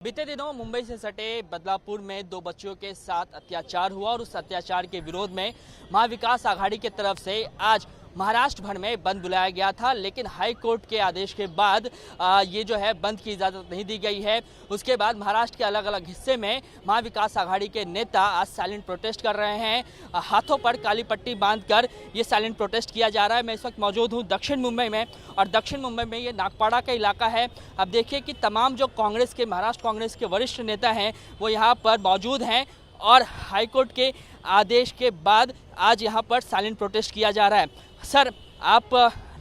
बीते दिनों मुंबई से सटे बदलापुर में दो बच्चियों के साथ अत्याचार हुआ और उस अत्याचार के विरोध में महाविकास आघाड़ी की तरफ से आज महाराष्ट्र भर में बंद बुलाया गया था, लेकिन हाई कोर्ट के आदेश के बाद ये जो है बंद की इजाज़त नहीं दी गई है। उसके बाद महाराष्ट्र के अलग अलग हिस्से में महाविकास आघाड़ी के नेता आज साइलेंट प्रोटेस्ट कर रहे हैं। हाथों पर काली पट्टी बांधकर ये साइलेंट प्रोटेस्ट किया जा रहा है। मैं इस वक्त मौजूद हूँ दक्षिण मुंबई में, और दक्षिण मुंबई में ये नागपाड़ा का इलाका है। अब देखिए कि तमाम जो कांग्रेस के महाराष्ट्र कांग्रेस के वरिष्ठ नेता हैं वो यहाँ पर मौजूद हैं, और हाईकोर्ट के आदेश के बाद आज यहाँ पर साइलेंट प्रोटेस्ट किया जा रहा है। सर, आप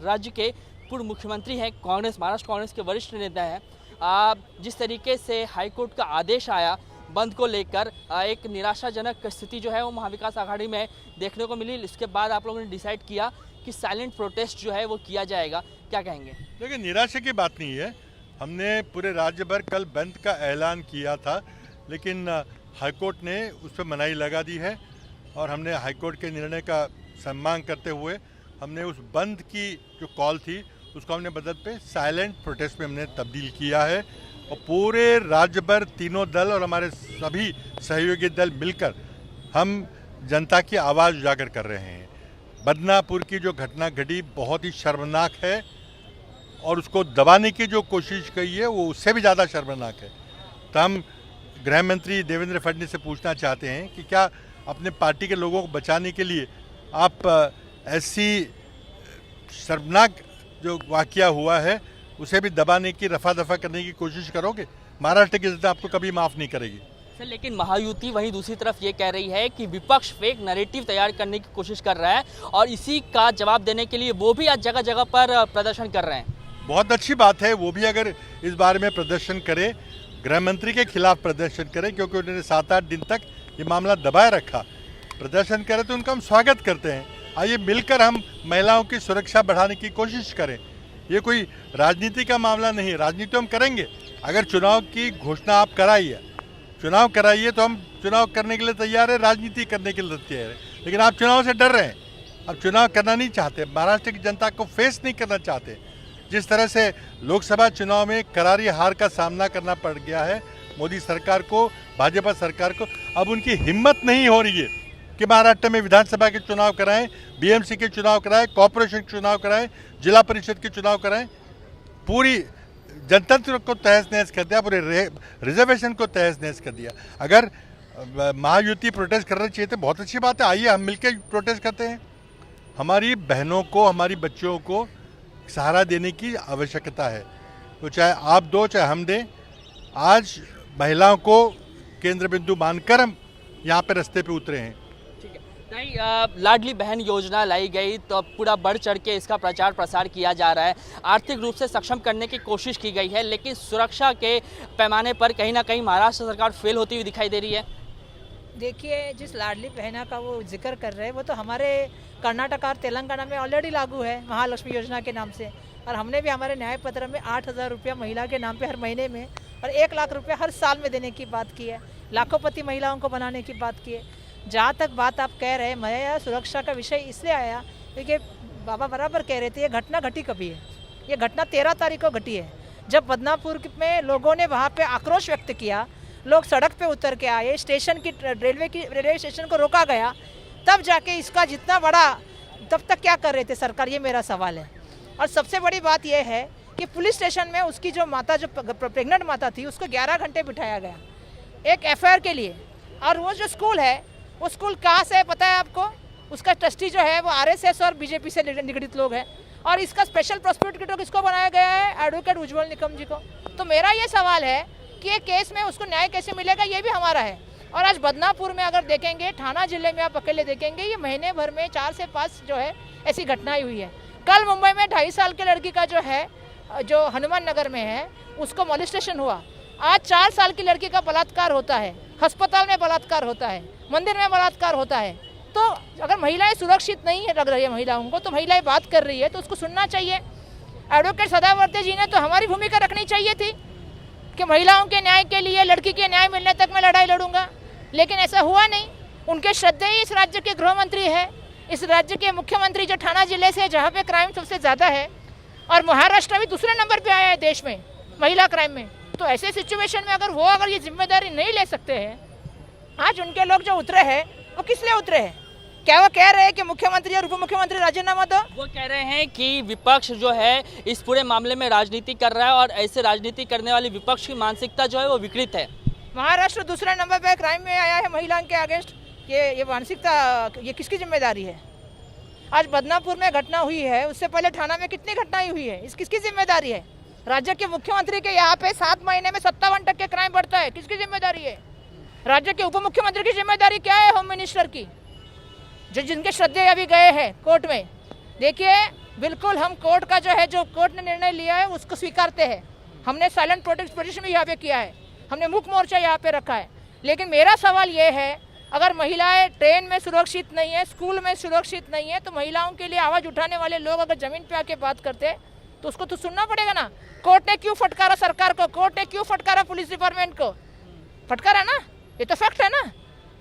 राज्य के पूर्व मुख्यमंत्री हैं, महाराष्ट्र कांग्रेस के वरिष्ठ नेता हैं। जिस तरीके से हाईकोर्ट का आदेश आया बंद को लेकर, एक निराशाजनक स्थिति जो है वो महाविकास आघाड़ी में देखने को मिली। इसके बाद आप लोगों ने डिसाइड किया कि साइलेंट प्रोटेस्ट जो है वो किया जाएगा, क्या कहेंगे? देखिए, निराशा की बात नहीं है। हमने पूरे राज्य भर कल बंद का ऐलान किया था, लेकिन हाईकोर्ट ने उस पर मनाही लगा दी है, और हमने हाईकोर्ट के निर्णय का सम्मान करते हुए हमने उस बंद की जो कॉल थी उसको हमने बदल पे साइलेंट प्रोटेस्ट में हमने तब्दील किया है। और पूरे राज्य भर तीनों दल और हमारे सभी सहयोगी दल मिलकर हम जनता की आवाज़ उजागर कर रहे हैं। बदनापुर की जो घटना घटी बहुत ही शर्मनाक है, और उसको दबाने की जो कोशिश की है वो उससे भी ज़्यादा शर्मनाक है। तो हम गृह मंत्री देवेंद्र फडणवीस से पूछना चाहते हैं कि क्या अपने पार्टी के लोगों को बचाने के लिए आप ऐसी शर्मनाक जो वाकया हुआ है उसे भी दबाने की, रफा दफा करने की कोशिश करोगे? महाराष्ट्र की जनता आपको कभी माफ़ नहीं करेगी। सर, लेकिन महायुति वहीं दूसरी तरफ ये कह रही है कि विपक्ष फेक नैरेटिव तैयार करने की कोशिश कर रहा है, और इसी का जवाब देने के लिए वो भी आज जगह जगह पर प्रदर्शन कर रहे हैं। बहुत अच्छी बात है, वो भी अगर इस बारे में प्रदर्शन करे, गृह मंत्री के खिलाफ प्रदर्शन करें, क्योंकि उन्होंने 7-8 दिन तक ये मामला दबाए रखा। प्रदर्शन करें तो उनका हम स्वागत करते हैं। आइए मिलकर हम महिलाओं की सुरक्षा बढ़ाने की कोशिश करें। ये कोई राजनीति का मामला नहीं है, राजनीति हम करेंगे। अगर चुनाव की घोषणा आप चुनाव कराइए तो हम चुनाव करने के लिए तैयार है, राजनीति करने के लिए तैयार है। लेकिन आप चुनाव से डर रहे हैं, आप चुनाव करना नहीं चाहते, महाराष्ट्र की जनता को फेस नहीं करना चाहते। जिस तरह से लोकसभा चुनाव में करारी हार का सामना करना पड़ गया है मोदी सरकार को, भाजपा सरकार को, अब उनकी हिम्मत नहीं हो रही है कि महाराष्ट्र में विधानसभा के चुनाव कराएं, बीएमसी के चुनाव कराएं, कॉर्पोरेशन के चुनाव कराएं, जिला परिषद के चुनाव कराएं। पूरी जनतंत्र को तहस नहस कर दिया, पूरे रिजर्वेशन को तहस नहस कर दिया। अगर महायुति प्रोटेस्ट करना चाहिए तो बहुत अच्छी बात है, आइए हम मिलकर प्रोटेस्ट करते हैं। हमारी बहनों को, हमारी बच्चियों को सहारा देने की आवश्यकता है, तो चाहे आप दो चाहे हम दें। आज महिलाओं को केंद्र बिंदु मानकर हम यहाँ पे रास्ते पे उतरे हैं। नहीं, लाडली बहन योजना लाई गई तो पूरा बढ़ चढ़ के इसका प्रचार प्रसार किया जा रहा है। आर्थिक रूप से सक्षम करने की कोशिश की गई है, लेकिन सुरक्षा के पैमाने पर कहीं ना कहीं महाराष्ट्र सरकार फेल होती हुई दिखाई दे रही है। देखिए, जिस लाडली बहना का वो जिक्र कर रहे हैं वो तो हमारे कर्नाटक और तेलंगाना में ऑलरेडी लागू है, महालक्ष्मी योजना के नाम से। और हमने भी हमारे न्याय पत्र में 8,000 रुपया महिला के नाम पे हर महीने में, और 1 लाख रुपया हर साल में देने की बात की है। लाखोंपति महिलाओं को बनाने की बात की है। जहाँ तक बात आप कह रहे हैं, महिला सुरक्षा का विषय इसलिए आया क्योंकि बाबा बराबर कह रहे थे ये घटना घटी कभी है। ये घटना 13 तारीख को घटी है, जब बदनापुर में लोगों ने वहाँ पे आक्रोश व्यक्त किया, लोग सड़क पे उतर के आए, स्टेशन की रेलवे स्टेशन को रोका गया, तब जाके इसका जितना बड़ा, तब तक क्या कर रहे थे सरकार, ये मेरा सवाल है। और सबसे बड़ी बात यह है कि पुलिस स्टेशन में उसकी जो माता, जो प्रेग्नेंट माता थी, उसको 11 घंटे बिठाया गया एक एफआईआर के लिए। और वो जो स्कूल है, वो स्कूल कहाँ से है पता है आपको? उसका ट्रस्टी जो है वो आरएसएस और बीजेपी से निगडित लोग हैं, और इसका स्पेशल प्रोसिक्यूटर किसको बनाया गया है? एडवोकेट उज्जवल निकम जी को। तो मेरा ये सवाल है कि ये केस में उसको न्याय कैसे मिलेगा, ये भी हमारा है। और आज बदनापुर में अगर देखेंगे, थाना जिले में आप अकेले देखेंगे, ये महीने भर में 4 से 5 जो है ऐसी घटनाएं हुई है। कल मुंबई में 2.5 साल की लड़की का जो है, जो हनुमान नगर में है, उसको मोलिस्टेशन हुआ। आज 4 साल की लड़की का बलात्कार होता है, अस्पताल में बलात्कार होता है, मंदिर में बलात्कार होता है। तो अगर महिलाएं सुरक्षित नहीं है लग रही है महिलाओं को, तो महिलाएं बात कर रही है तो उसको सुनना चाहिए। एडवोकेट सदावर्ते जी ने तो हमारी भूमिका रखनी चाहिए थी कि महिलाओं के न्याय के लिए, लड़की के न्याय मिलने तक मैं लड़ाई लड़ूंगा, लेकिन ऐसा हुआ नहीं। उनके श्रद्धेय इस राज्य के गृह मंत्री है, इस राज्य के मुख्यमंत्री जो ठाणा जिले से, जहाँ पे क्राइम सबसे ज़्यादा है, और महाराष्ट्र भी दूसरे नंबर पे आया है देश में महिला क्राइम में। तो ऐसे सिचुएशन में अगर ये जिम्मेदारी नहीं ले सकते हैं, आज उनके लोग जो उतरे हैं वो किस लिए उतरे हैं? क्या वो कह रहे हैं कि मुख्यमंत्री और उप मुख्यमंत्री राजीनामा दो? वो कह रहे हैं कि विपक्ष जो है इस पूरे मामले में राजनीति कर रहा है और ऐसे राजनीति करने वाली विपक्ष की मानसिकता जो है वो विकृत है। महाराष्ट्र दूसरे नंबर पे क्राइम में आया है महिलाओं के अगेंस्ट। ये मानसिकता ये किसकी जिम्मेदारी है? आज बदनापुर में घटना हुई है, उससे पहले थाना में कितनी घटनाएं हुई है, इस किसकी जिम्मेदारी है? राज्य के मुख्यमंत्री के यहाँ पे 7 महीने में 57% क्राइम बढ़ता है, किसकी जिम्मेदारी है? राज्य के उप मुख्यमंत्री की जिम्मेदारी क्या है? होम मिनिस्टर की, जो जिनके श्रद्धेय अभी गए हैं कोर्ट में। देखिए, बिल्कुल हम कोर्ट का जो है, जो कोर्ट ने निर्णय लिया है उसको स्वीकारते हैं। हमने साइलेंट प्रोटेस्ट पोजीशन भी यहाँ पे किया है, हमने मुख्य मोर्चा यहाँ पे रखा है। लेकिन मेरा सवाल ये है, अगर महिलाएं ट्रेन में सुरक्षित नहीं है, स्कूल में सुरक्षित नहीं है, तो महिलाओं के लिए आवाज़ उठाने वाले लोग अगर ज़मीन पे आके बात करते तो उसको तो सुनना पड़ेगा ना। कोर्ट ने क्यों फटकारा सरकार को? कोर्ट ने क्यों फटकारा पुलिस डिपार्टमेंट को? फटकारा ना, ये तो फैक्ट है ना।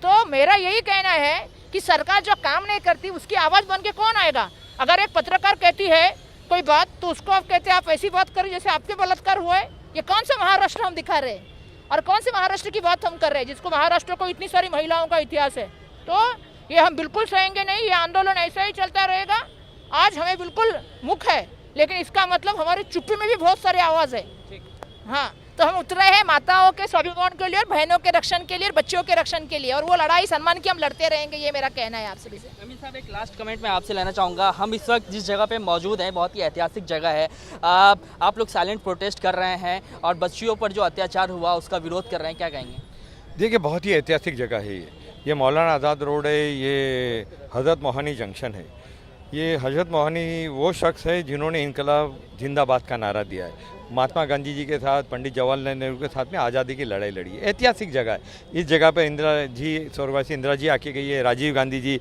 तो मेरा यही कहना है कि सरकार जो काम नहीं करती उसकी आवाज़ बन के कौन आएगा? अगर एक पत्रकार कहती है कोई बात, तो उसको आप कहते हैं आप ऐसी बात करें जैसे आपके बलात्कार हुआ है। ये कौन सा महाराष्ट्र हम दिखा रहे हैं और कौन से महाराष्ट्र की बात हम कर रहे हैं जिसको महाराष्ट्र को इतनी सारी महिलाओं का इतिहास है? तो ये हम बिल्कुल सहेंगे नहीं, ये आंदोलन ऐसा ही चलता रहेगा। आज हमें बिल्कुल मुख है, लेकिन इसका मतलब हमारी चुप्पी में भी बहुत सारी आवाज़ है। हाँ, तो हम उतरे हैं माताओं के स्वाभिमान के लिए और बहनों के रक्षण के लिए और बच्चों के रक्षण के लिए, और वो लड़ाई सम्मान की हम लड़ते रहेंगे, ये मेरा कहना है आप सभी से। अमीन साहब, एक लास्ट कमेंट मैं आपसे लेना चाहूँगा। हम इस वक्त जिस जगह पे मौजूद हैं बहुत ही ऐतिहासिक जगह है। आप लोग साइलेंट प्रोटेस्ट कर रहे हैं और बच्चियों पर जो अत्याचार हुआ उसका विरोध कर रहे हैं, क्या कहेंगे? देखिए, बहुत ही ऐतिहासिक जगह है ये मौलाना आज़ाद रोड है, ये हज़रत मोहानी जंक्शन है। ये हज़रत मोहानी वो शख्स है जिन्होंने इनकलाब जिंदाबाद का नारा दिया है। महात्मा गांधी जी के साथ, पंडित जवाहरलाल नेहरू के साथ में आज़ादी की लड़ाई लड़ी है। ऐतिहासिक जगह है। इस जगह पर इंदिरा जी, स्वर्गवासी इंदिरा जी आके गई है। राजीव गांधी जी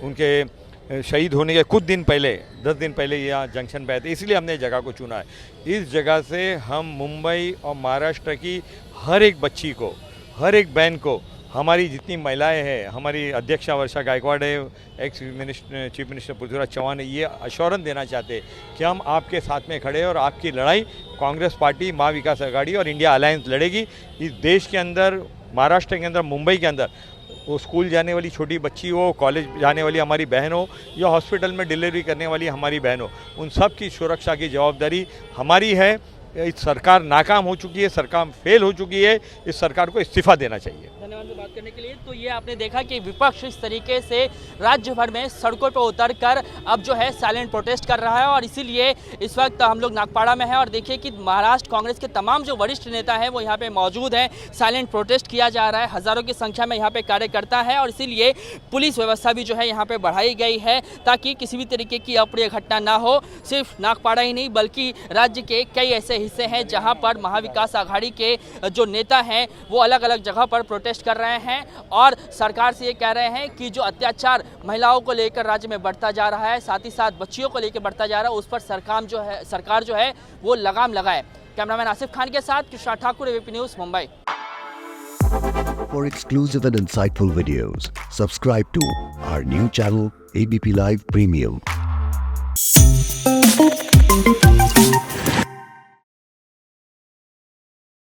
उनके शहीद होने के कुछ दिन पहले, 10 दिन पहले यहाँ जंक्शन पे आए थे, इसलिए हमने जगह को चुना है। इस जगह से हम मुंबई और महाराष्ट्र की हर एक बच्ची को, हर एक बहन को, हमारी जितनी महिलाएं हैं, हमारी अध्यक्षा वर्षा गायकवाड़ है, ex chief minister Prithviraj Chavan है, ये अश्योरेंस देना चाहते हैं कि हम आपके साथ में खड़े हैं और आपकी लड़ाई कांग्रेस पार्टी, महा विकास आघाड़ी और इंडिया अलायंस लड़ेगी। इस देश के अंदर, महाराष्ट्र के अंदर, मुंबई के अंदर, वो स्कूल जाने वाली छोटी बच्ची हो, कॉलेज जाने वाली हमारी बहन हो, या हॉस्पिटल में डिलीवरी करने वाली हमारी बहन हो, उन सब की सुरक्षा की जवाबदारी हमारी है। इस सरकार नाकाम हो चुकी है, सरकार फेल हो चुकी है, इस सरकार को इस्तीफा देना चाहिए। धन्यवाद बात करने के लिए। तो ये आपने देखा कि विपक्ष इस तरीके से राज्य भर में सड़कों पर उतरकर अब जो है साइलेंट प्रोटेस्ट कर रहा है, और इसीलिए इस वक्त हम लोग नागपाड़ा में हैं और देखिए कि महाराष्ट्र कांग्रेस के तमाम जो वरिष्ठ नेता हैं वो यहाँ पे मौजूद हैं। साइलेंट प्रोटेस्ट किया जा रहा है, हज़ारों की संख्या में यहाँ पे कार्यकर्ता है, और इसीलिए पुलिस व्यवस्था भी जो है यहाँ पे बढ़ाई गई है ताकि किसी भी तरीके की अप्रिय घटना ना हो। सिर्फ नागपाड़ा ही नहीं बल्कि राज्य के कई ऐसे हिस्से हैं जहाँ पर महाविकास आघाड़ी के जो नेता हैं वो अलग अलग जगह पर प्रोटेस्ट कर रहे हैं और सरकार से ये कह रहे हैं कि जो अत्याचार महिलाओं को लेकर राज्य में बढ़ता जा रहा है, साथ ही साथ बच्चियों को लेकर बढ़ता जा रहा है, उस पर सरकार जो है वो लगाम लगाए। कैमरामैन आसिफ खान के साथ Krishna Thakur, ABP news, Mumbai. For exclusive and insightful videos, subscribe to our new channel ABP Live Premium.